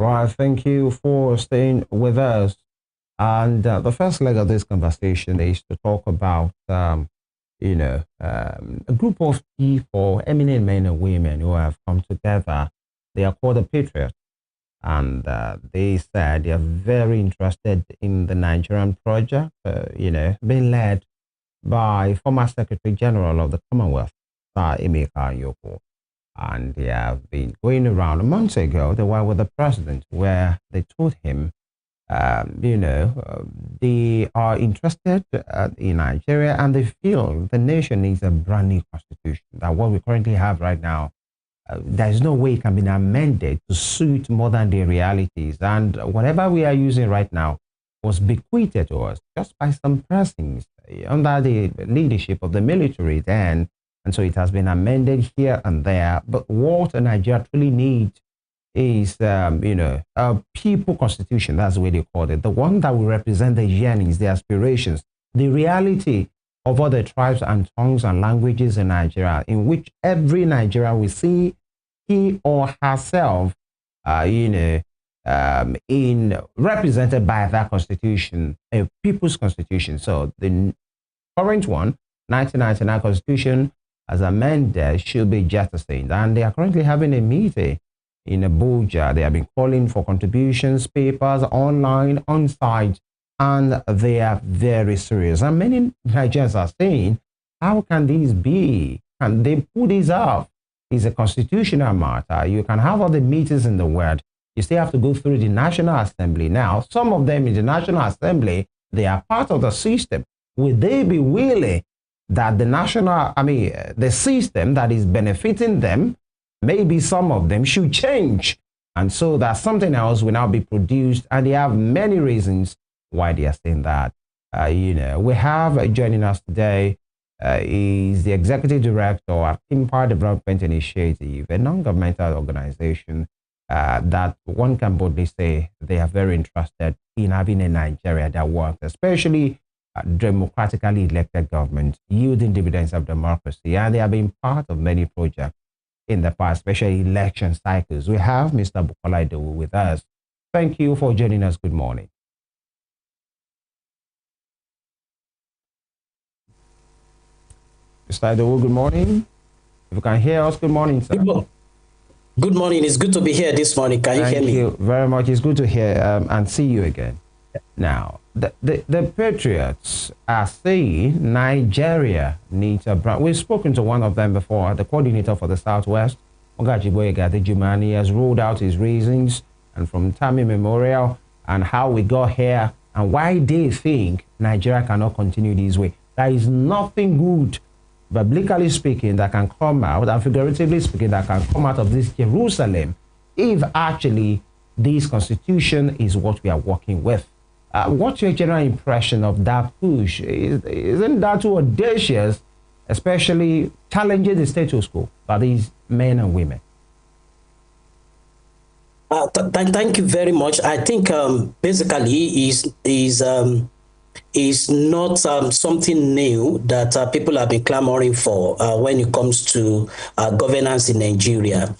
Right, thank you for staying with us. And the first leg of this conversation is to talk about, a group of people, eminent men and women who have come together. They are called the Patriots. And they said they are very interested in the Nigerian project, being led by former Secretary General of the Commonwealth, Emeka Anyaoku. And they have been going around a month ago. They were with the president, where they told him, they are interested in Nigeria and they feel the nation needs a brand new constitution. That what we currently have right now, there is no way it can be amended to suit modern day realities. And whatever we are using right now was bequeathed to us just by some persons under the leadership of the military then. And so it has been amended here and there. But what Nigeria truly needs is, a people constitution. That's the way they call it. The one that will represent the yearnings, the aspirations, the reality of all the tribes and tongues and languages in Nigeria, in which every Nigerian will see he or herself, in represented by that constitution, a people's constitution. So the current one, 1999 constitution, as amended, should be jettisoned. And they are currently having a meeting in Abuja. They have been calling for contributions, papers, online, on site, and they are very serious. And many Nigerians are saying, how can this be? Can they put this off? It's a constitutional matter. You can have all the meetings in the world. You still have to go through the National Assembly. Now, some of them in the National Assembly, they are part of the system. Will they be willing that the system that is benefiting them, maybe some of them should change? And so that something else will now be produced. And they have many reasons why they are saying that. We have joining us today is the Executive Director at Kimpact Development Initiative, a non-governmental organization that one can boldly say they are very interested in having a Nigeria that works, especially democratically elected government, yielding dividends of democracy. And they have been part of many projects in the past, especially election cycles. We have Mr. Bukola Idowu with us. Thank you for joining us. Good morning. Mr. Idowu, good morning. If you can hear us, good morning, sir. Good morning. It's good to be here this morning. Can you hear me? Thank you very much. It's good to hear and see you again. Now, the Patriots are saying Nigeria needs a brand. We've spoken to one of them before, the coordinator for the Southwest, Ogajiboye Gadejumani, has ruled out his reasons and from time immemorial and how we got here and why they think Nigeria cannot continue this way. There is nothing good, biblically speaking, that can come out, and figuratively speaking, that can come out of this Jerusalem if actually this constitution is what we are working with. What's your general impression of that push? Isn't that too audacious, especially challenging the status quo by these men and women? Thank you very much. I think basically is not something new that people have been clamoring for when it comes to governance in Nigeria.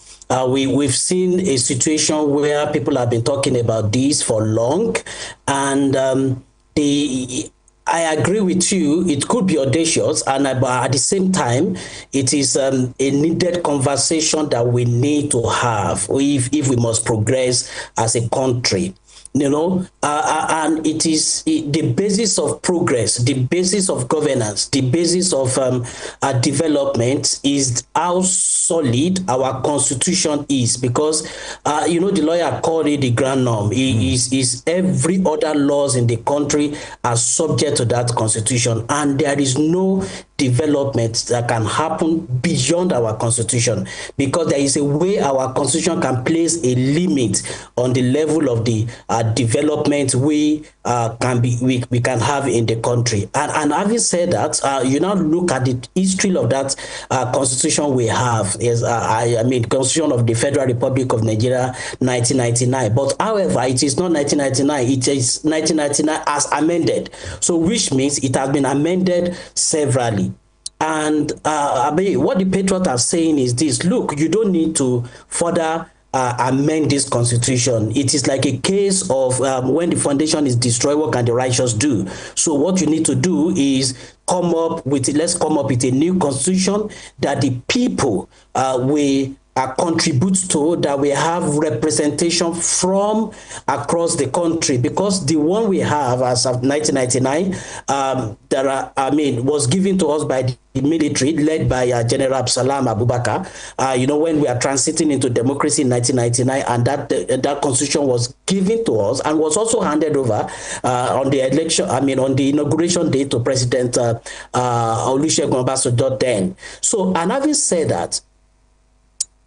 We've seen a situation where people have been talking about this for long, and I agree with you. It could be audacious, and but at the same time, it is a needed conversation that we need to have if we must progress as a country. And it is the basis of progress, the basis of governance, the basis of development is how solid our constitution is, because the lawyer called it the grand norm. Is every other laws in the country are subject to that constitution, and there is no development that can happen beyond our constitution, because there is a way our constitution can place a limit on the level of the development we can have in the country. And having said that, you now look at the history of that constitution we have is Constitution of the Federal Republic of Nigeria, 1999. But however, it is not 1999; it is 1999 as amended. So, which means it has been amended severally. And what the Patriots are saying is this: look, you don't need to further amend this constitution. It is like a case of when the foundation is destroyed, what can the righteous do? So what you need to do is let's come up with a new constitution that the people will contribute to, that we have representation from across the country, because the one we have as of 1999 was given to us by the military led by General Absalam Abubakar, when we are transiting into democracy in 1999, and that constitution was given to us and was also handed over on the inauguration day to President Olusegun Obasanjo then. So, and having said that,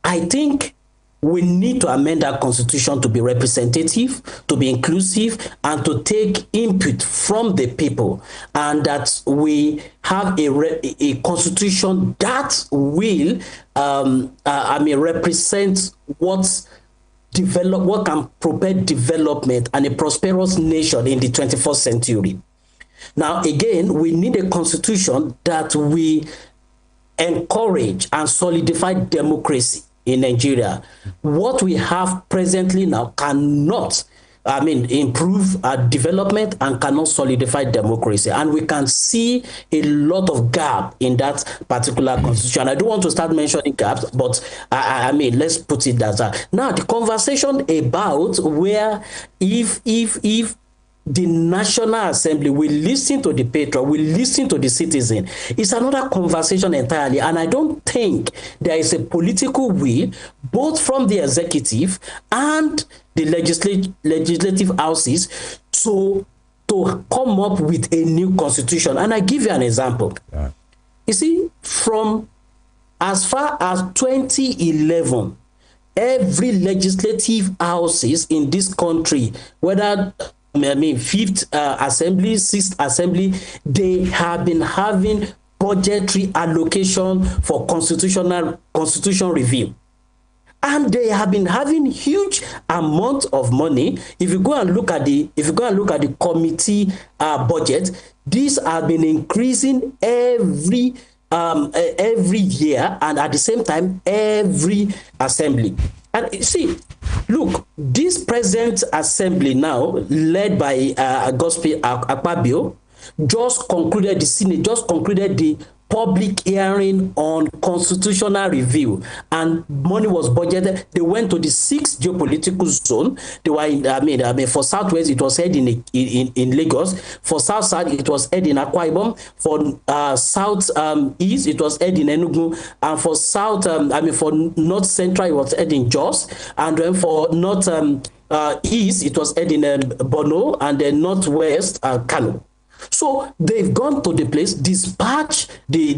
I think we need to amend our constitution to be representative, to be inclusive, and to take input from the people, and that we have a constitution that will represent what can propel development and a prosperous nation in the 21st century. Now, again, we need a constitution that will encourage and solidify democracy in Nigeria. What we have presently now cannot, improve our development and cannot solidify democracy. And we can see a lot of gap in that particular constitution. I don't want to start mentioning gaps, but let's put it as that. Now, the conversation about where if the National Assembly will listen to the patron, will listen to the citizen, it's another conversation entirely. And I don't think there is a political will, both from the executive and the legislative houses, to come up with a new constitution. And I give you an example. Yeah. You see, from as far as 2011, every legislative houses in this country, whether Fifth Assembly, Sixth Assembly, they have been having budgetary allocation for constitution review. And they have been having huge amount of money. If you go and look at the committee budget, these have been increasing every year, and at the same time every assembly. And see, look, this present assembly now, led by Gospel Akpabio, just concluded the public hearing on constitutional review, and money was budgeted. They went to the 6th geopolitical zone. They were in, for Southwest, it was held in Lagos. For South it was held in Akwa Ibom. For South East, it was held in Enugu. And for for North Central, it was held in Jos. And then for North East, it was held in Borno, and then Northwest, Kano. So they've gone to the place, dispatch the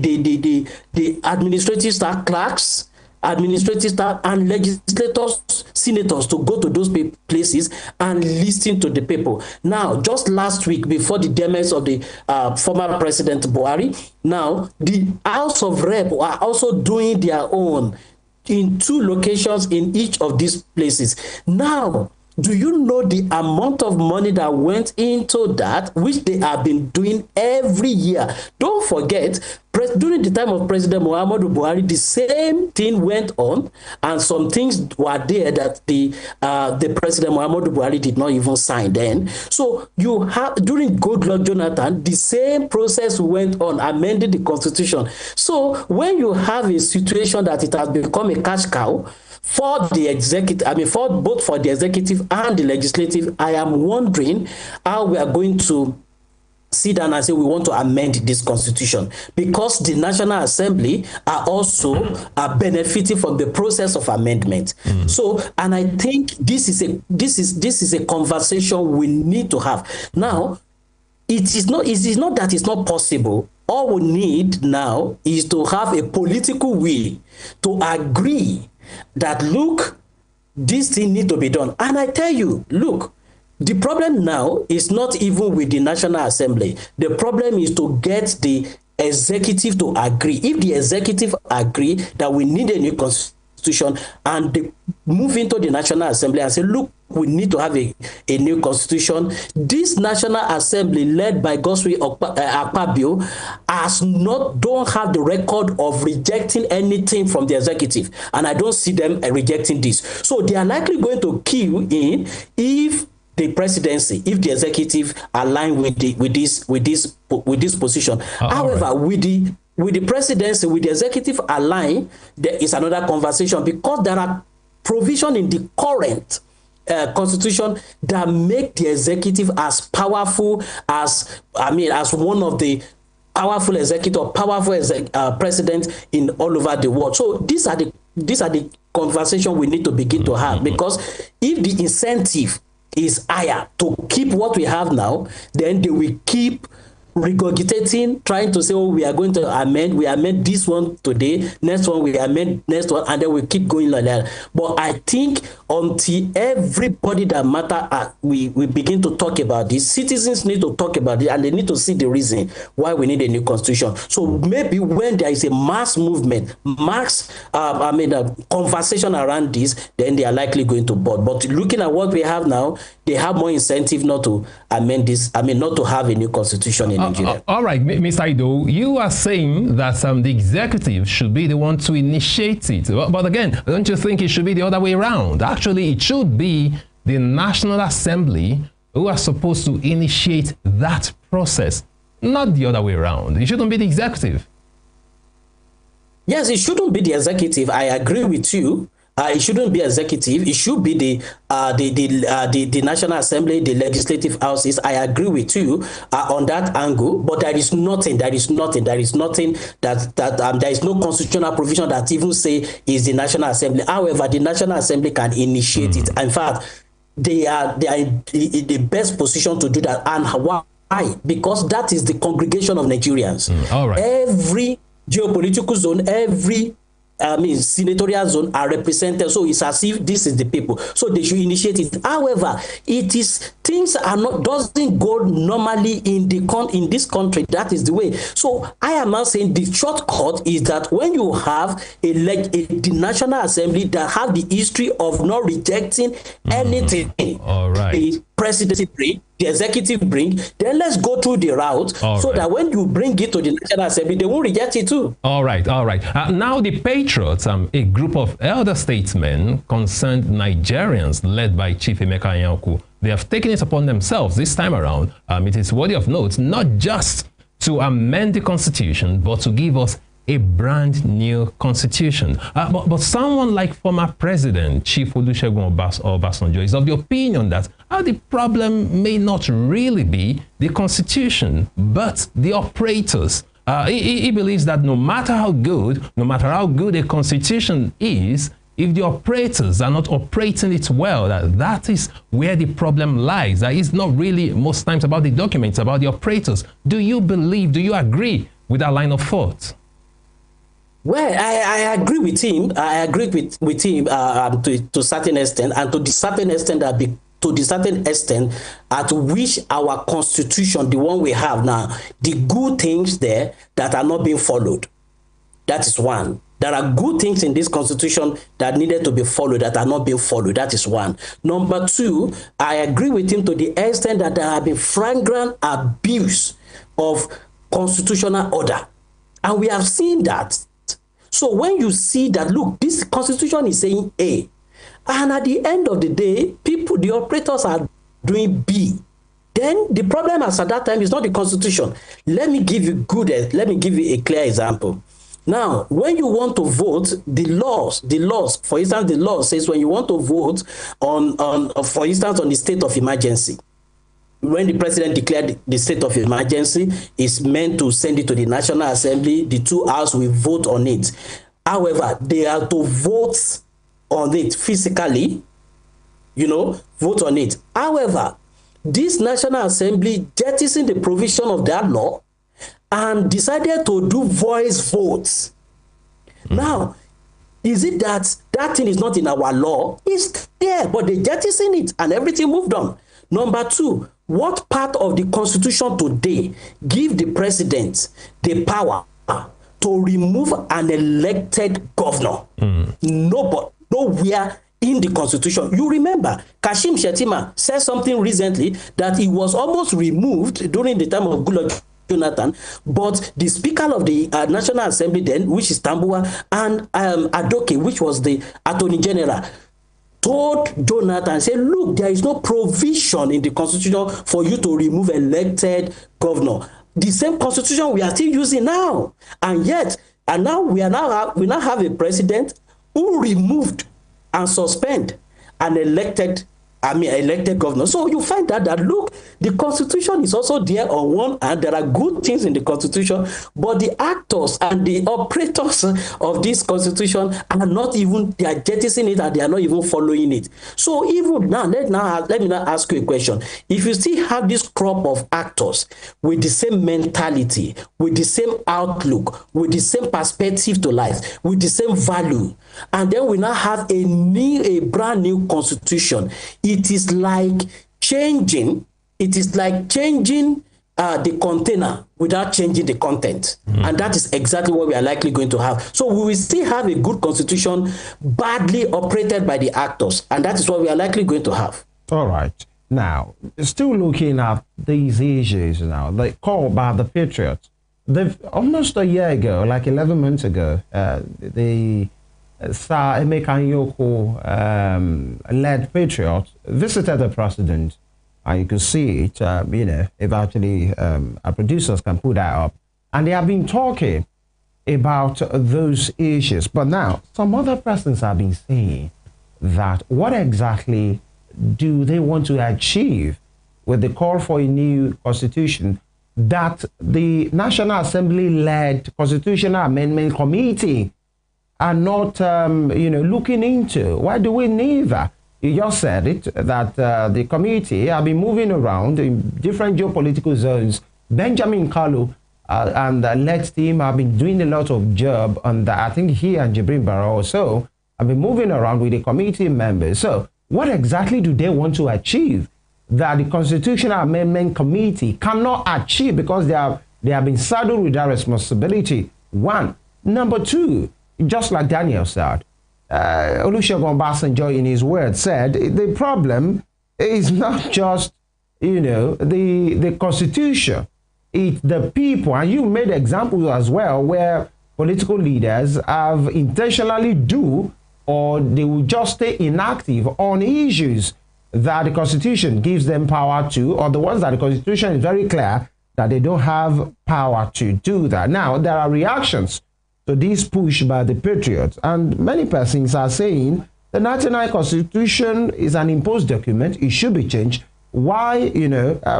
administrative staff, clerks, administrative staff, and legislators, senators to go to those places and listen to the people. Now, just last week, before the demise of the former President Buhari, now the House of Rep are also doing their own in 2 locations in each of these places. Now, do you know the amount of money that went into that, which they have been doing every year? Don't forget, during the time of President Muhammadu Buhari, the same thing went on, and some things were there that the President Muhammadu Buhari did not even sign then. So you have, during Goodluck Jonathan, the same process went on, amending the constitution. So when you have a situation that it has become a cash cow for the executive, both for the executive and the legislative, I am wondering how we are going to sit down and say we want to amend this constitution, because the National Assembly are also benefiting from the process of amendment. So, and I think this is a conversation we need to have. Now, it is not that it's not possible. All we need now is to have a political will to agree that, look, this thing need to be done. And I tell you, look, the problem now is not even with the National Assembly. The problem is to get the executive to agree. If the executive agree that we need a new constitution, and they move into the National Assembly and say, look, we need to have a new constitution. This National Assembly led by Godswill Akpabio don't have the record of rejecting anything from the executive, and I don't see them rejecting this. So they are likely going to queue in if the presidency, if the executive align with this position. However, right, with the presidency, with the executive align, there is another conversation, because there are provision in the current constitution that make the executive as powerful as one of the powerful executive, president in all over the world. So these are the conversation we need to begin to have, because if the incentive is higher to keep what we have now, then they will keep regurgitating, trying to say, oh, we are going to amend. We amend this one today, next one we amend, next one, and then we keep going like that. But I think until everybody that matter, we begin to talk about this, citizens need to talk about it, and they need to see the reason why we need a new constitution. So maybe when there is a mass movement, conversation around this, then they are likely going to board. But looking at what we have now, they have more incentive not to amend this, not to have a new constitution in Nigeria. All right, Mr. Idowu, you are saying that the executive should be the one to initiate it. But again, don't you think it should be the other way around? Actually, it should be the National Assembly who are supposed to initiate that process, not the other way around. It shouldn't be the executive. Yes, it shouldn't be the executive. I agree with you. It shouldn't be executive. It should be the National Assembly, the legislative houses. I agree with you on that angle. But there is nothing that there is no constitutional provision that even say is the National Assembly. However, the National Assembly can initiate it. In fact, they are in the best position to do that. And why? Because that is the congregation of Nigerians. All right. Every geopolitical zone, every senatorial zone are represented, so it's as if this is the people, so they should initiate it. However, things doesn't go normally in this country. That is the way. So I am now saying the shortcut is that when you have the National Assembly that have the history of not rejecting anything, all right, the presidency bring, the executive bring, then let's go through the route that when you bring it to the National Assembly, they won't reject it too. All right. Now the Patriots, a group of elder statesmen concerned Nigerians led by Chief Emeka Anyaoku, they have taken it upon themselves this time around. It is worthy of note, not just to amend the Constitution, but to give us a brand new constitution. But someone like former President Chief Olusegun Obasanjo is of the opinion that the problem may not really be the constitution, but the operators. He believes that no matter how good a constitution is, if the operators are not operating it well, that is where the problem lies. That is not really most times about the documents, about the operators. Do you agree with that line of thought? Well, I agree with him. I agree with him to a certain extent, and to the certain extent at which our constitution, the one we have now, the good things there that are not being followed. That is one. There are good things in this constitution that needed to be followed that are not being followed. That is one. Number two, I agree with him to the extent that there have been flagrant abuse of constitutional order. And we have seen that. So when you see that, look, this constitution is saying A, and at the end of the day, the operators are doing B, then the problem as at that time is not the constitution. Let me give you a clear example. Now, when you want to vote, the laws, for instance, the law says when you want to vote for instance, on the state of emergency, when the president declared the state of emergency, is meant to send it to the National Assembly. The two houses will vote on it. However, they are to vote on it physically, vote on it. However, this National Assembly jettisoned the provision of that law and decided to do voice votes. Now, is it that thing is not in our law? It's there, but they jettisoned it and everything moved on. Number two, what part of the constitution today give the president the power to remove an elected governor? Nowhere in the constitution. You remember, Kashim Shettima said something recently that he was almost removed during the time of Goodluck Jonathan, but the Speaker of the National Assembly then, which is Tambuwa, and Adoke, which was the Attorney General, told Jonathan, said, look, there is no provision in the constitution for you to remove elected governor. The same constitution we are still using now. And yet, now we now have a president who removed and suspend an elected governor. So you find that look, the constitution is also there on one hand. There are good things in the constitution, but the actors and the operators of this constitution are not even, they are jettisoning it and they are not even following it. So even now, let me now ask you a question. If you still have this crop of actors with the same mentality, with the same outlook, with the same perspective to life, with the same value, and then we now have a brand new constitution, it is like changing the container without changing the content. And that is exactly what we are likely going to have. So we will still have a good constitution badly operated by the actors, and that is what we are likely going to have. All right. Now, still looking at these issues now, the call by the Patriots. They've almost a year ago, like 11 months ago, the Sir Emeka Anyaoku led Patriots visited the president, and you could see it, if actually our producers can put that up. And they have been talking about those issues. But now, some other persons have been saying that what exactly do they want to achieve with the call for a new constitution that the National Assembly-led Constitutional Amendment Committee are not, looking into? Why do we need that? You just said it, that the committee have been moving around in different geopolitical zones. Benjamin Kalu and the led team have been doing a lot of job on that. I think he and Jibrin Barrow also have been moving around with the committee members. So what exactly do they want to achieve that the Constitutional Amendment Committee cannot achieve because they have been saddled with that responsibility? One. Number two, just like Daniel said, Olusegun Obasanjo in his words said, the problem is not just, the Constitution, it's the people. And you made examples as well where political leaders have intentionally or they will just stay inactive on issues that the Constitution gives them power to, or the ones that the Constitution is very clear that they don't have power to do that. Now, there are reactions to this push by the Patriots, and many persons are saying the 1999 Constitution is an imposed document. It should be changed. Why,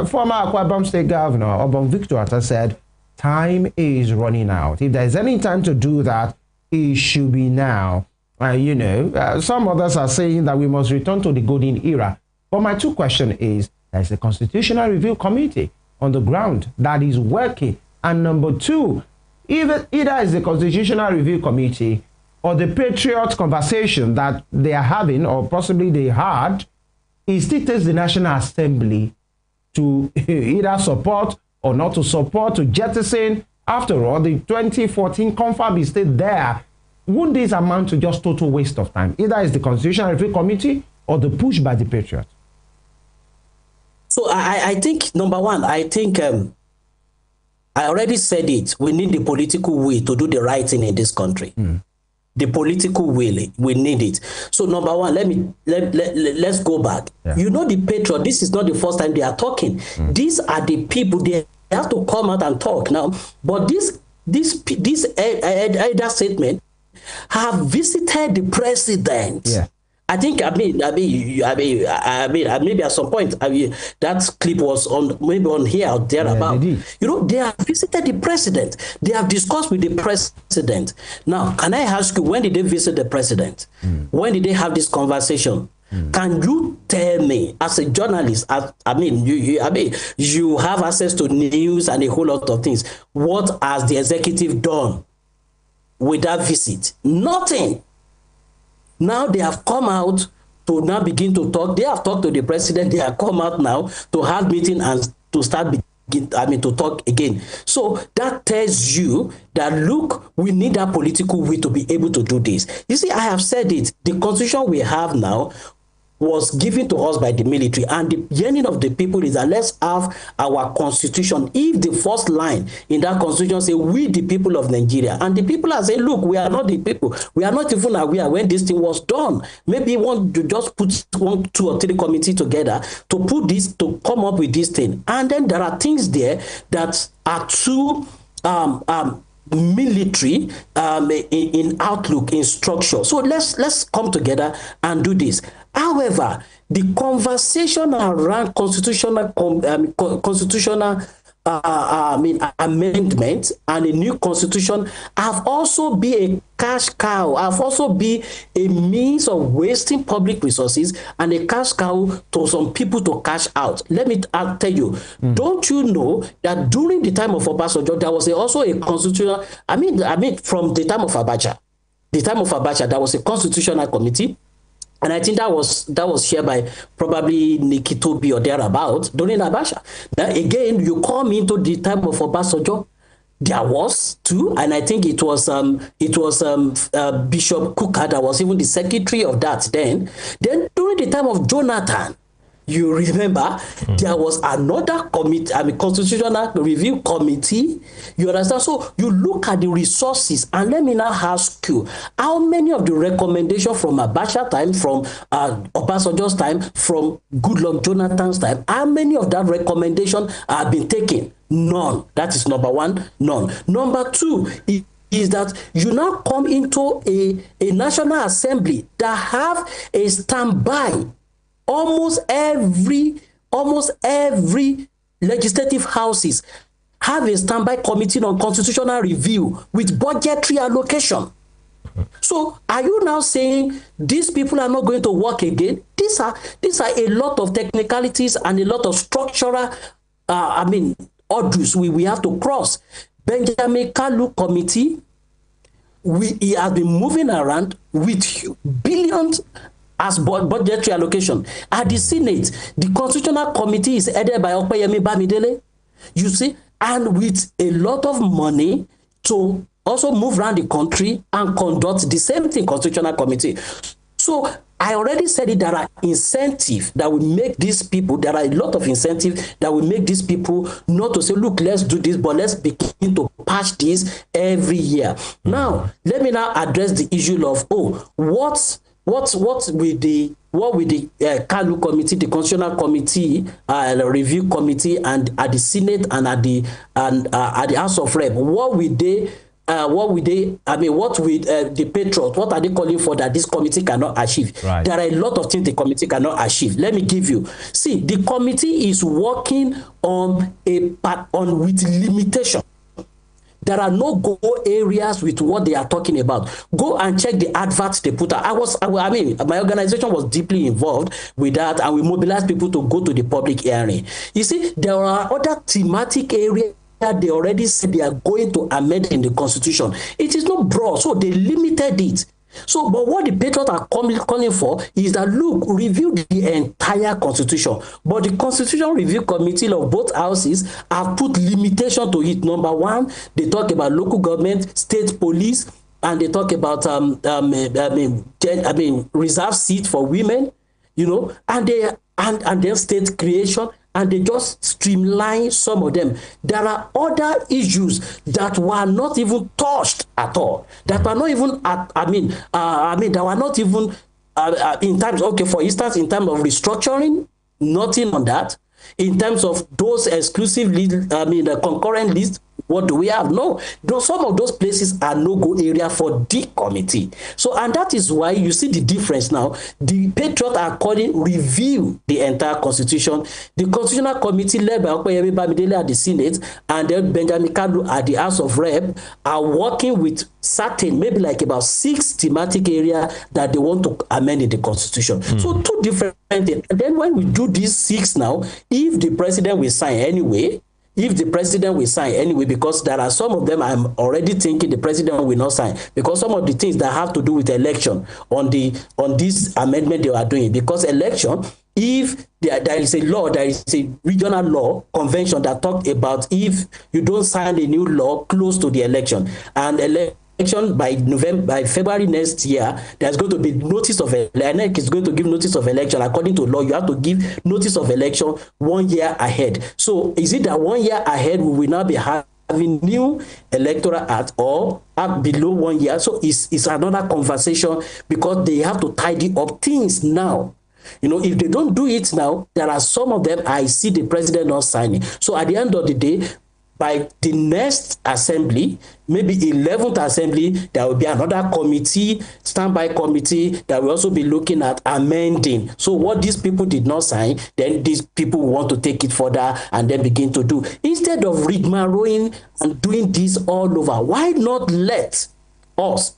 former Akwa Ibom State Governor Obon Victor has said, time is running out. If there's any time to do that, it should be now. Some others are saying that we must return to the golden era. But my two question is, there's a Constitutional Review Committee on the ground that is working. And number two, either is the Constitutional Review Committee or the Patriot conversation that they are having, or possibly they had, it still takes the National Assembly to either support or not to support, to jettison. After all, the 2014 confab is still there. Wouldn't this amount to just total waste of time? Either is the Constitutional Review Committee or the push by the Patriots. So I think, number one, I already said it. We need the political will to do the right thing in this country. The political will, we need it. So number one, let's go back. Yeah. The Patriot, this is not the first time they are talking. These are the people, they have to come out and talk now. But this elder statement have visited the president. Yeah. I think, maybe at some point, that clip was on here or there about. They have visited the president. They have discussed with the president. Now, can I ask you, when did they visit the president? When did they have this conversation? Can you tell me, as a journalist, you have access to news and a whole lot of things. What has the executive done with that visit? Nothing. Now they have come out to now begin to talk. They have talked to the president. They have come out now to have meeting and to start to talk again. So that tells you that, look, we need that political will to be able to do this. You see, I have said it. The constitution we have now was given to us by the military, and the yearning of the people is that let's have our constitution. If the first line in that constitution say we the people of Nigeria, and the people are saying, look, we are not the people, we are not even aware when this thing was done. Maybe want to just put 1, 2 or 3 committees together to put this, to come up with this thing. And then there are things there that are too military in outlook, in structure. So let's come together and do this. However, the conversation around constitutional amendment and a new constitution have also been a cash cow, have also been a means of wasting public resources and a cash cow to some people to cash out. Let me tell you, don't you know that during the time of Obasanjo, there was also a constitutional, from the time of Abacha, there was a constitutional committee. And I think that was shared by probably Nikki Toby or thereabout during Abacha. Now again, you come into the time of Obasanjo, there was too, and I think it was Bishop Kuka that was even the secretary of that then. Then during the time of Jonathan, you remember, there was another committee, constitutional review committee. You understand? So you look at the resources, and let me now ask you, how many of the recommendations from Abacha time, from Obasanjo's time, from Goodluck Jonathan's time, how many of that recommendation have been taken? None. That is number one, none. Number two is that you now come into a National Assembly that have a standby. Almost every legislative houses have a standby committee on constitutional review with budgetary allocation. So are you now saying these people are not going to work again? These are a lot of technicalities and a lot of structural orders we have to cross. Benjamin Kalu committee, he has been moving around with billions as budgetary allocation. At the Senate, the Constitutional Committee is headed by Opeyemi Bamidele, you see, and with a lot of money to also move around the country and conduct the same thing, Constitutional Committee. So I already said it, there are incentives that will make these people, there are a lot of incentives that will make these people not to say, look, let's do this, but let's begin to patch this every year. Now, let me now address the issue of, what with the Kalu committee, the Constitutional Committee, Review Committee, and at the Senate and at the House of Rep, what will the patriots, what are they calling for that this committee cannot achieve? Right. There are a lot of things the committee cannot achieve. Let me give you. See, the committee is working on with limitation. There are no go areas with what they are talking about. Go and check the adverts they put out. My organization was deeply involved with that, and we mobilized people to go to the public hearing. You see, there are other thematic areas that they already said they are going to amend in the constitution. It is not broad, so they limited it. So, but what the patriots are calling for is that, look, review the entire constitution. But the Constitutional Review Committee of both houses have put limitation to it. Number one, they talk about local government, state police, and they talk about reserve seat for women, and then state creation. And they just streamline some of them. There are other issues that were not even touched at all. That were not even, that were not even in terms. Okay, for instance, in terms of restructuring, nothing on that. In terms of those exclusive the concurrent list, what do we have? No, some of those places are no-go area for the committee. So, and that is why you see the difference now. The patriots are calling review the entire constitution. The Constitutional Committee led by Opeyemi Bamidele at the Senate and then Benjamin Kalu at the House of Rep are working with certain, maybe like about 6 thematic areas that they want to amend in the constitution. So 2 different things. And then when we do these 6 now, if the president will sign anyway, because there are some of them I'm already thinking the president will not sign, because some of the things that have to do with election on this amendment they are doing, because election, if there is a law, there is a regional law convention that talked about if you don't sign a new law close to the election, and election by February next year, there's going to be notice of election. Is going to give notice of election. According to law, you have to give notice of election 1 year ahead. So is it that 1 year ahead we will now be having new electoral act, or at below 1 year? So it's another conversation, because they have to tidy up things now. You know, if they don't do it now, there are some of them I see the president not signing. So at the end of the day, by the next assembly, maybe 11th assembly, there will be another committee, standby committee, that will also be looking at amending. So what these people did not sign, then these people want to take it further and then begin to do. Instead of rigmaroling and doing this all over, why not let us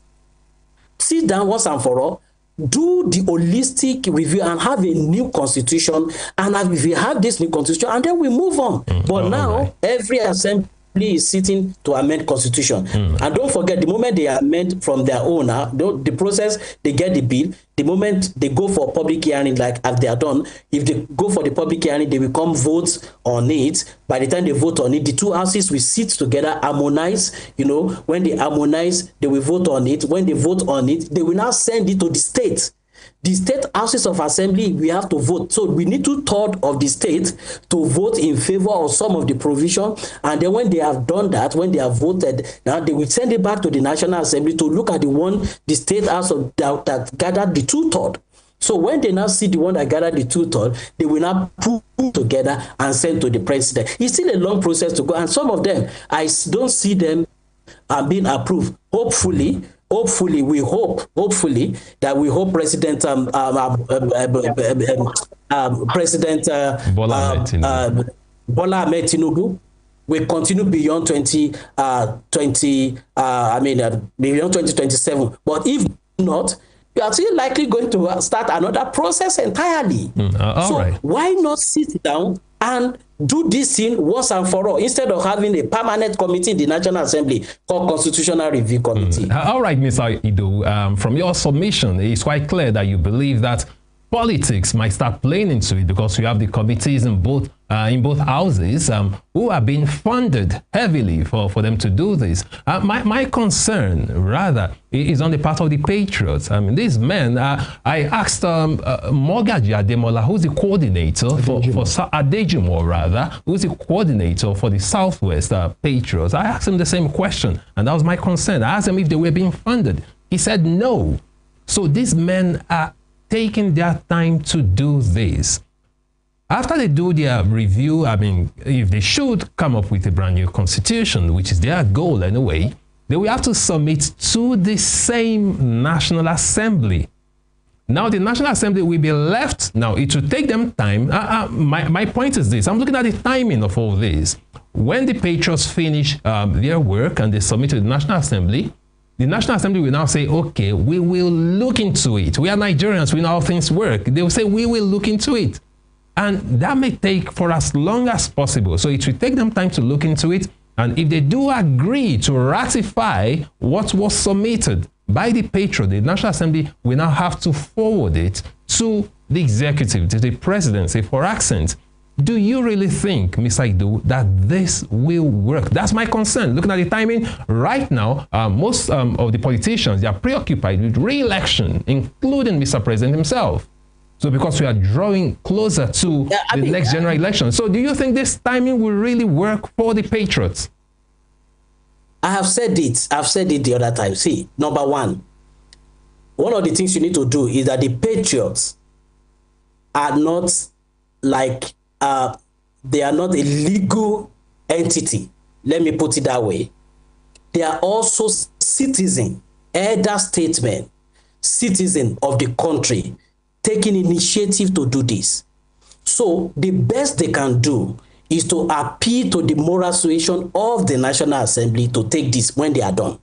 sit down once and for all, do the holistic review and have a new constitution, and if we have this new constitution, and then we move on. But now every assembly is sitting to amend constitution. And don't forget, the moment they amend from their own, the process, they get the bill, the moment they go for public hearing, like as they are done, if they go for the public hearing, they will come vote on it. By the time they vote on it, the two houses will sit together, harmonize. You know, when they harmonize, they will vote on it. When they vote on it, they will now send it to the state. The state houses of assembly, we have to vote. So we need 2/3 of the state to vote in favor of some of the provision. And then when they have done that, when they have voted, now they will send it back to the National Assembly to look at the state house of that gathered the 2/3. So when they now see the one that gathered the 2/3, they will now put together and send to the president. It's still a long process to go. And some of them, I don't see them being approved. Hopefully, we hope that President President Bola Ahmed Tinubu will continue beyond 2027. But if not, we are still likely going to start another process entirely. Why not sit down and do this thing once and for all, instead of having a permanent committee in the National Assembly called Constitutional Review Committee? All right, Mr. Idowu, from your submission, it's quite clear that you believe that politics might start playing into it, because you have the committees in both houses who are being funded heavily for them to do this. My concern, rather, is on the part of the patriots. I mean, these men, I asked Mogaji Ademola, who's the coordinator for Adejimo, rather, who's the coordinator for the Southwest Patriots. I asked him the same question, and that was my concern. I asked him if they were being funded. He said no. So these men are taking their time to do this. After they do their review, I mean, if they should come up with a brand new constitution, which is their goal anyway, they will have to submit to the same National Assembly. Now, the National Assembly will be left. Now, it will take them time. My point is this. I'm looking at the timing of all this. When the Patriots finish their work and they submit to the National Assembly will now say, okay, we will look into it. We are Nigerians. We know how things work. They will say, we will look into it. And that may take for as long as possible. So it will take them time to look into it. And if they do agree to ratify what was submitted by the Patriot, the National Assembly will now have to forward it to the executive, to the presidency for accent. Do you really think, Mr. Idowu, that this will work? That's my concern. Looking at the timing right now, most of the politicians, they are preoccupied with re-election, including Mr. President himself. So because we are drawing closer to the next general election. So do you think this timing will really work for the Patriots? I have said it. I've said it the other time. See, number one of the things you need to do is that the Patriots are not like, they are not a legal entity. Let me put it that way. They are also citizen, elder statesmen, citizen of the country, taking initiative to do this. So the best they can do is to appeal to the moral suasion of the National Assembly to take this when they are done,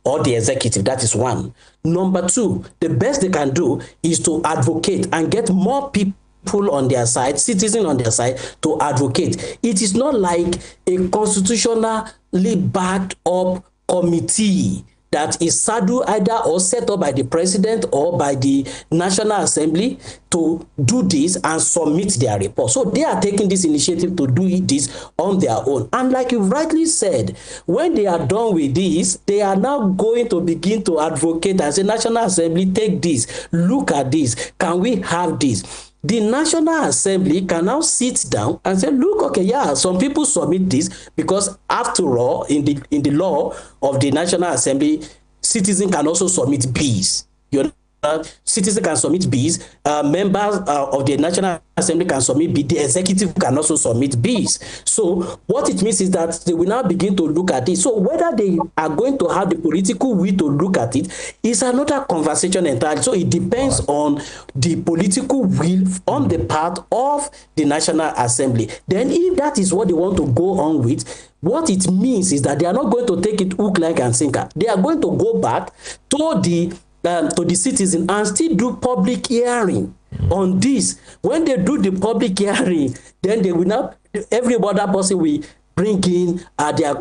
or the executive. That is one. Number two, the best they can do is to advocate and get more people on their side, citizens on their side, to advocate. It is not like a constitutionally backed up committee that is saddled either or set up by the president or by the National Assembly to do this and submit their report. So they are taking this initiative to do this on their own. And like you rightly said, when they are done with this, they are now going to begin to advocate and say, National Assembly, take this, look at this, can we have this? The National Assembly can now sit down and say, look, okay, yeah, some people submit this because after all, in the law of the National Assembly, citizens can also submit bills. You know, citizens can submit bills, members of the National Assembly can submit bills, the executive can also submit bills. So what it means is that they will now begin to look at it. So whether they are going to have the political will to look at it is another conversation entirely. So it depends on the political will on the part of the National Assembly. Then if that is what they want to go on with, what it means is that they are not going to take it hook, line, and sinker. They are going to go back to the citizen and still do public hearing on this. When they do the public hearing, then they will not, every other person will bring in their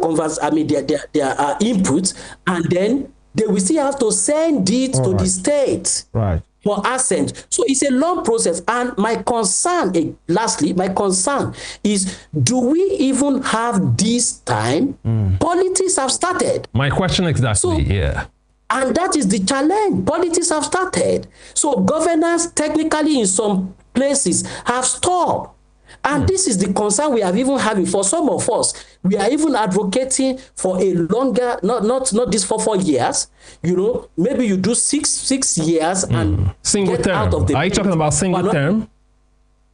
inputs, and then they will still have to send it to the state. Right. For assent. So it's a long process. And my concern, lastly, my concern is, do we even have this time? Politics have started. My question exactly, yeah. And that is the challenge. Politics have started. So governance technically in some places have stopped. And this is the concern we have even having for some of us. We are even advocating for a longer, not this for 4 years. You know, maybe you do six years and single get term. out of the. Are you talking about single term?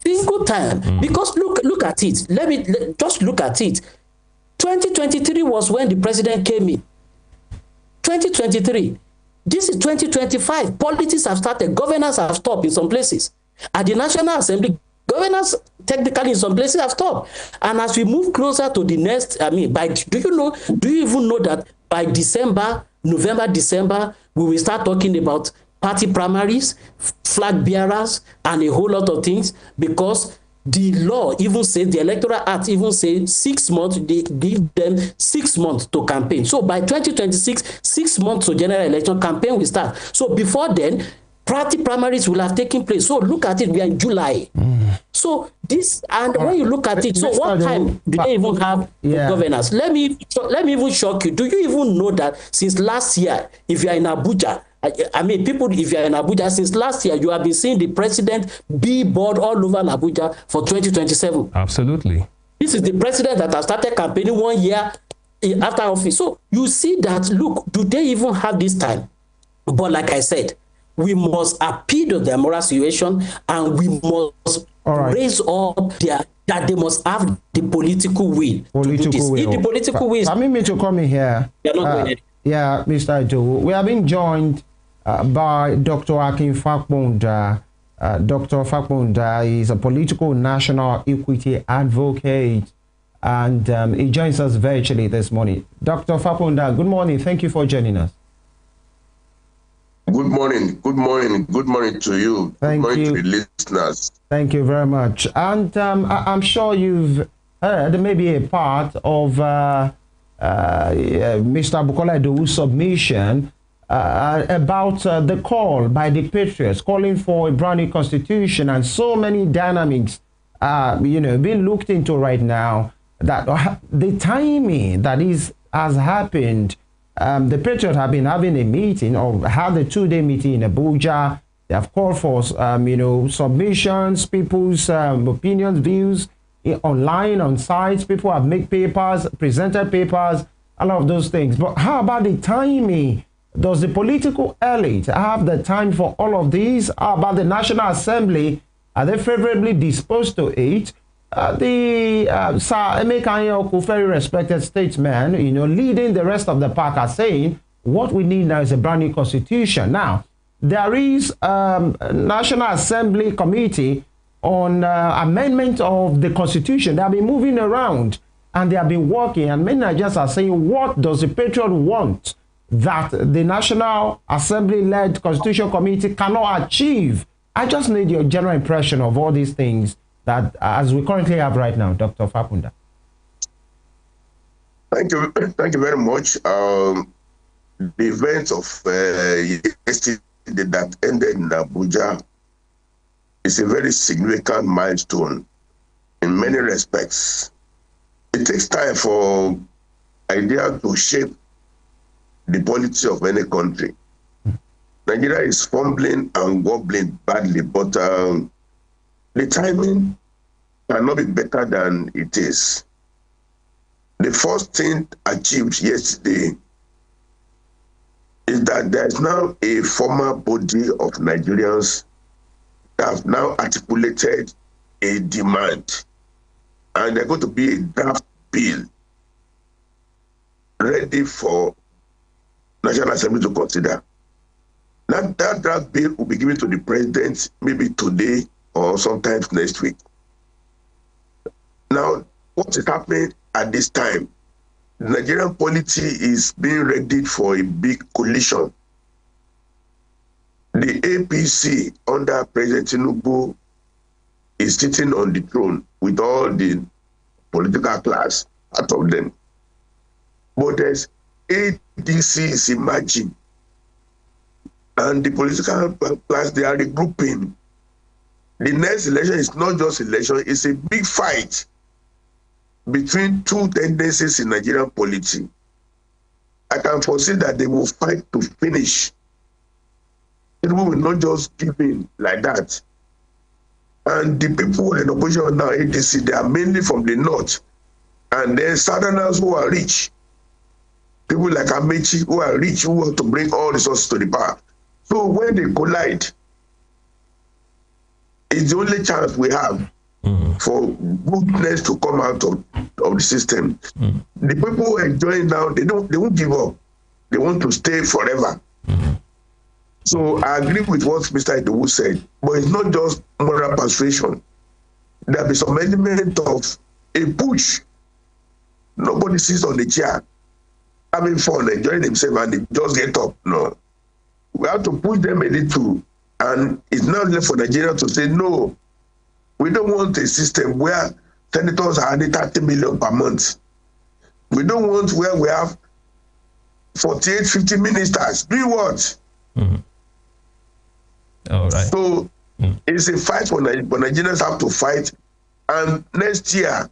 Single term. Because look at it. Just look at it. 2023 was when the president came in. 2023. This is 2025. Politics have started. Governance have stopped in some places. At the National Assembly, governance technically in some places have stopped. And as we move closer to the next, do you even know that by November, December, we will start talking about party primaries, flag bearers, and a whole lot of things, because the law even says, the Electoral Act even says 6 months, they give them 6 months to campaign. So by 2026, 6 months to general election, campaign will start. So before then, party primaries will have taken place. So look at it, we are in July. So this, and when you look at it, so what time do they even have governance? Let me even shock you. Do you even know that since last year, if you are in Abuja, people, if you are in Abuja, since last year, you have been seeing the president billboard all over Abuja for 2027. Absolutely. This is the president that has started campaigning 1 year after office. So you see that, look, do they even have this time? But like I said, we must appeal to their moral situation, and we must raise up that they must have the political will to do this. If the political will, permit me to come in here. Yeah, Mr. Idowu, we have been joined by Dr. Akin Fapohunda. Dr. Fapohunda is a political national equity advocate, and he joins us virtually this morning. Dr. Fapohunda, good morning. Thank you for joining us. Good morning. Good morning. Good morning to you. Thank good morning you. To the listeners. Thank you very much. And I'm sure you've heard maybe a part of Mr. Bukola Idowu's submission about the call by the Patriots calling for a brand new constitution, and so many dynamics, being looked into right now. That the timing that has happened. The Patriots have been having a meeting, or had a 2-day meeting in Abuja. They have called for, submissions, people's opinions, views online, on sites. People have made papers, presented papers, all of those things. But how about the timing? Does the political elite have the time for all of these? How about the National Assembly? Are they favorably disposed to it? Sir Emeka Anyaoku, very respected statesman, leading the rest of the pack, are saying what we need now is a brand new constitution. Now, there is National Assembly Committee on amendment of the constitution. They have been moving around and they have been working, and many Nigerians are saying, what does the Patriot want that the National Assembly-led Constitution Committee cannot achieve? I just need your general impression of all these things that as we currently have right now, Dr. Fapohunda. Thank you very much. the events of yesterday that ended in Abuja is a very significant milestone in many respects. It takes time for ideas to shape the polity of any country. Nigeria is fumbling and wobbling badly, but the timing cannot be better than it is. The first thing achieved yesterday is that there is now a formal body of Nigerians that have now articulated a demand, and there's going to be a draft bill ready for National Assembly to consider. That draft bill will be given to the president maybe today or sometimes next week. Now, what is happening at this time? The Nigerian polity is being readied for a big coalition. The APC under President Tinubu is sitting on the throne with all the political class out of them. But there's ADC is emerging, and the political class, they are regrouping. The next election is not just election, it's a big fight between two tendencies in Nigerian polity. I can foresee that they will fight to finish. It will not just give in like that. And the people who are in opposition now, ADC, they are mainly from the north. And then southerners who are rich. People like Amechi who are rich, who want to bring all resources to the power. So when they collide, it's the only chance we have for goodness to come out of the system. The people who are enjoying now, they won't give up. They want to stay forever. So I agree with what Mr. Idowu said, but it's not just moral persuasion. There'll be some element of a push. Nobody sits on the chair having fun, enjoying themselves, and they just get up. No. We have to push them a little, and it's now left for Nigeria to say, no, we don't want a system where senators are earning 30 million per month. We don't want where we have 48, 50 ministers. Do what? All right. So it's a fight for Nigeria, but Nigerians have to fight. And next year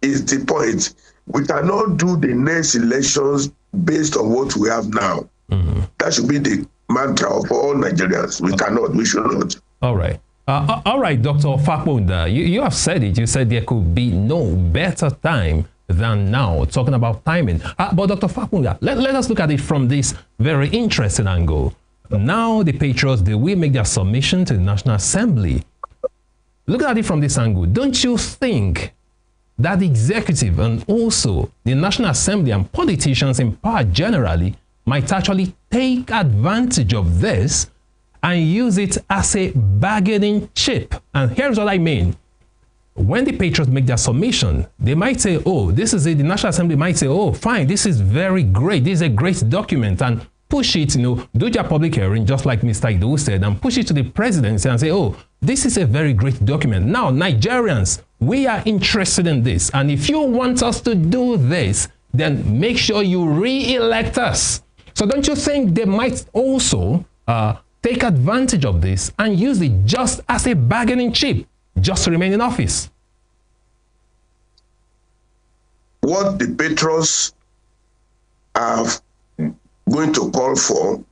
is the point. We cannot do the next elections based on what we have now. That should be the mantra of all Nigerians. We cannot, we should not. All right. All right, Dr. Fapohunda, you have said it. You said there could be no better time than now, talking about timing. But Dr. Fapohunda, let us look at it from this very interesting angle. Now the Patriots, they will make their submission to the National Assembly. Look at it from this angle. Don't you think that the executive and also the National Assembly and politicians in power generally might actually take advantage of this and use it as a bargaining chip? And here's what I mean. When the Patriots make their submission, they might say, oh, this is it. The National Assembly might say, oh, fine, this is very great. This is a great document, and push it, do your public hearing, just like Mr. Idowu said, and push it to the presidency and say, oh, this is a very great document. Now, Nigerians, we are interested in this. And if you want us to do this, then make sure you re-elect us. So don't you think they might also take advantage of this and use it just as a bargaining chip, just to remain in office? What the Patriots are going to call for,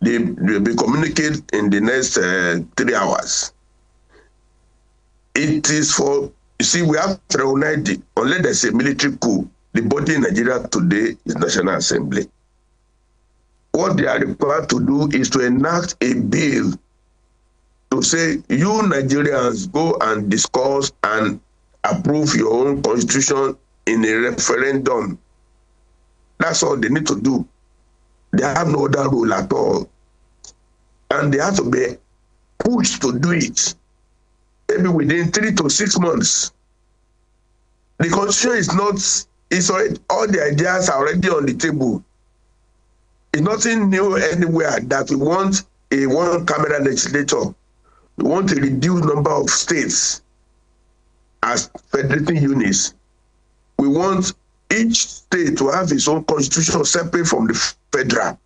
they will be communicated in the next 3 hours. It is for, you see, we have to reunite it. Unless there's a military coup, the body in Nigeria today is National Assembly. What they are required to do is to enact a bill to say, you Nigerians go and discuss and approve your own constitution in a referendum. That's all they need to do. They have no other rule at all. And they have to be pushed to do it, maybe within 3 to 6 months. The constitution is not, it's already, all the ideas are already on the table. It's nothing new anywhere that we want a one-camera legislature. We want a reduced number of states as federating units. We want each state to have its own constitution separate from the federal.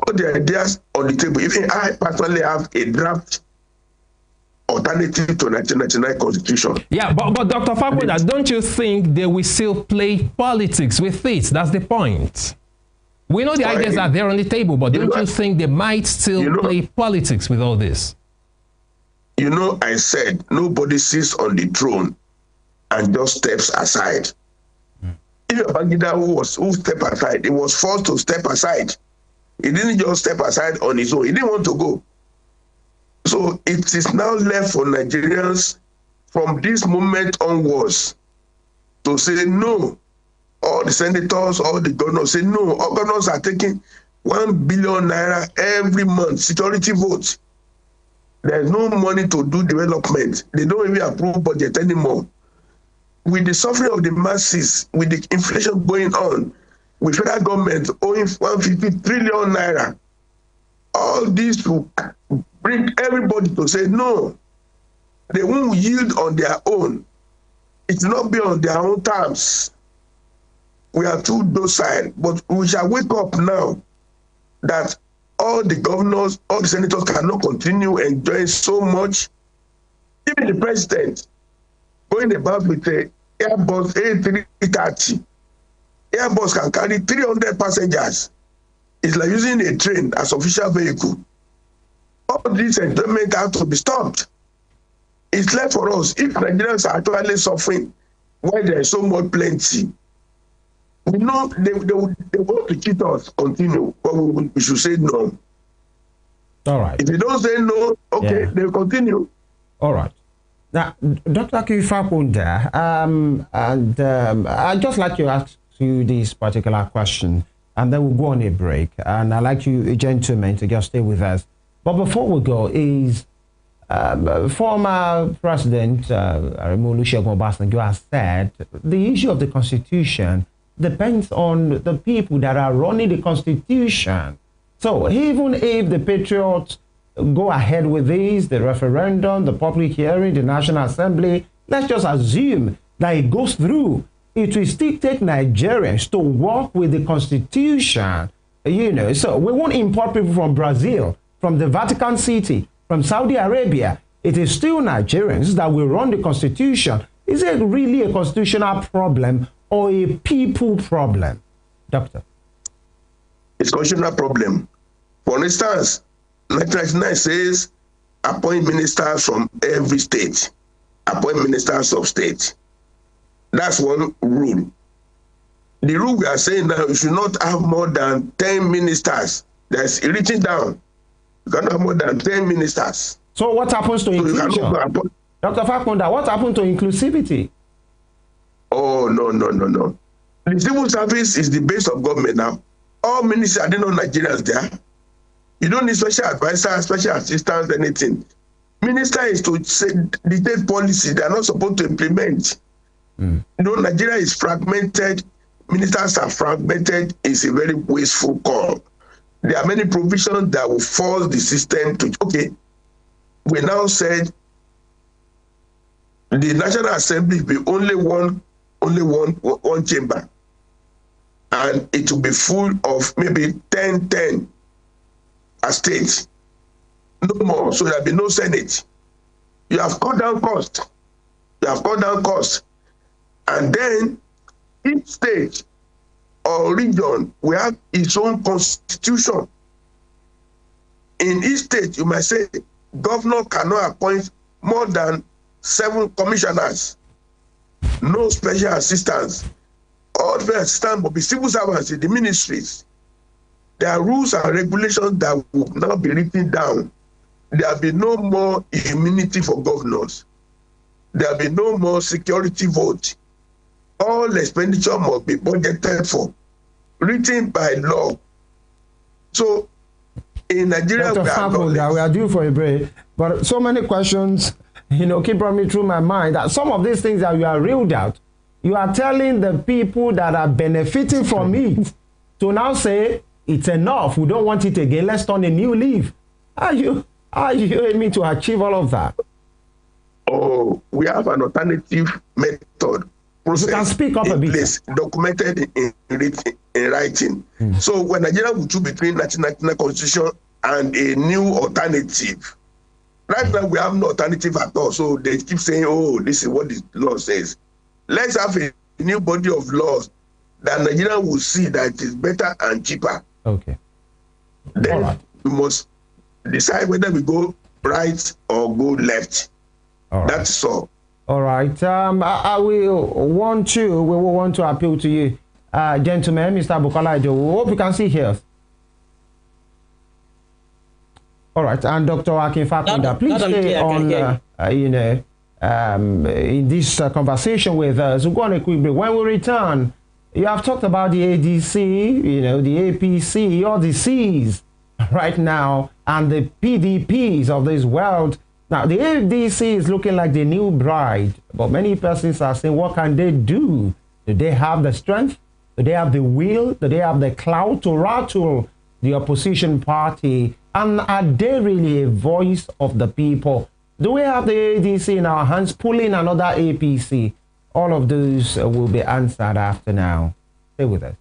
All the ideas on the table. Even I personally have a draft alternative to 1999 constitution. Yeah, but Dr. Fapohunda, don't you think they will still play politics with it? That's the point. We know the ideas are there on the table, but don't you think they might still play politics with all this? You know, I said nobody sits on the throne and just steps aside. Even Babangida, who stepped aside, he was forced to step aside. He didn't just step aside on his own. He didn't want to go. So it is now left for Nigerians from this moment onwards to say no. All the senators, all the governors say no. All governors are taking 1 billion naira every month, security votes. There's no money to do development. They don't even approve budget anymore. With the suffering of the masses, with the inflation going on, with federal government owing 150 trillion naira, all this will bring everybody to say no. They won't yield on their own. It will not be on their own terms. We are too docile, but we shall wake up now that all the governors, all the senators cannot continue enjoying so much. Even the president going about with the Airbus A330. Airbus can carry 300 passengers. It's like using a train as official vehicle. All this enjoyment has to be stopped. It's left for us. If Nigerians are actually suffering while there is so much plenty, we know they want to cheat us, continue, but we should say no. All right. If you don't say no, okay, they'll continue. All right. Now, Dr. Fapohunda, I'd just like to ask you this particular question, and then we'll go on a break. And I'd like you, gentlemen, to just stay with us. But before we go, is former President Olusegun Obasanjo has said the issue of the Constitution depends on the people that are running the Constitution. So even if the Patriots go ahead with this, the referendum, the public hearing, the National Assembly, let's just assume that it goes through. It will still take Nigerians to work with the Constitution. You know, so we won't import people from Brazil, from the Vatican City, from Saudi Arabia. It is still Nigerians that will run the Constitution. Is it really a constitutional problem or a people problem, Doctor? It's a constitutional problem. For instance, 1999 says appoint ministers from every state, appoint ministers of state. That's one rule. The rule we are saying now, you should not have more than 10 ministers. That's written down. You cannot have more than 10 ministers. So what happens to inclusion? Dr. Fapohunda, what happened to inclusivity? Oh, no. The civil service is the base of government now. All ministers are not Nigerians there. You don't need special advisor, special assistants, anything. Minister is to say, dictate policy. They are not supposed to implement. You know, Nigeria is fragmented. Ministers are fragmented. It's a very wasteful call. There are many provisions that will force the system to, okay, we now said the National Assembly will be only one chamber. And it will be full of maybe 10 a state. No more. So there will be no Senate. You have cut down cost. And then each state or region will have its own constitution. In each state, you might say, governor cannot appoint more than 7 commissioners. No special assistants. All the assistants will be civil servants in the ministries. There are rules and regulations that will now be written down. There will be no more immunity for governors. There will be no more security vote. All expenditure must be budgeted for, written by law. So in Nigeria, we are due for a break. But so many questions, keep running through my mind that some of these things that you are reeled out, you are telling the people that are benefiting from it to now say, it's enough, we don't want it again, let's turn a new leaf. Are you aiming to achieve all of that? Oh, we have an alternative method. process you can speak up a in bit. place, documented in writing. So when Nigeria will choose between 1999 constitution and a new alternative, right now we have no alternative at all. So they keep saying, oh, this is what the law says. Let's have a new body of laws that Nigeria will see that it is better and cheaper. Okay. Then we must decide whether we go right or go left. That's all. All right. We will want to appeal to you, gentlemen, Mr. Bukola Idowu. Hope you can see here. All right, and Dr. Akin Fapohunda, please stay on, in this conversation with us. We'll go on a quick break. When we return, you have talked about the ADC, the APC, all the Cs right now, and the PDPs of this world. Now, the ADC is looking like the new bride, but many persons are saying, what can they do? Do they have the strength? Do they have the will? Do they have the clout to rattle the opposition party? And are they really a voice of the people? Do we have the ADC in our hands pulling another APC? All of those will be answered after now. Stay with us.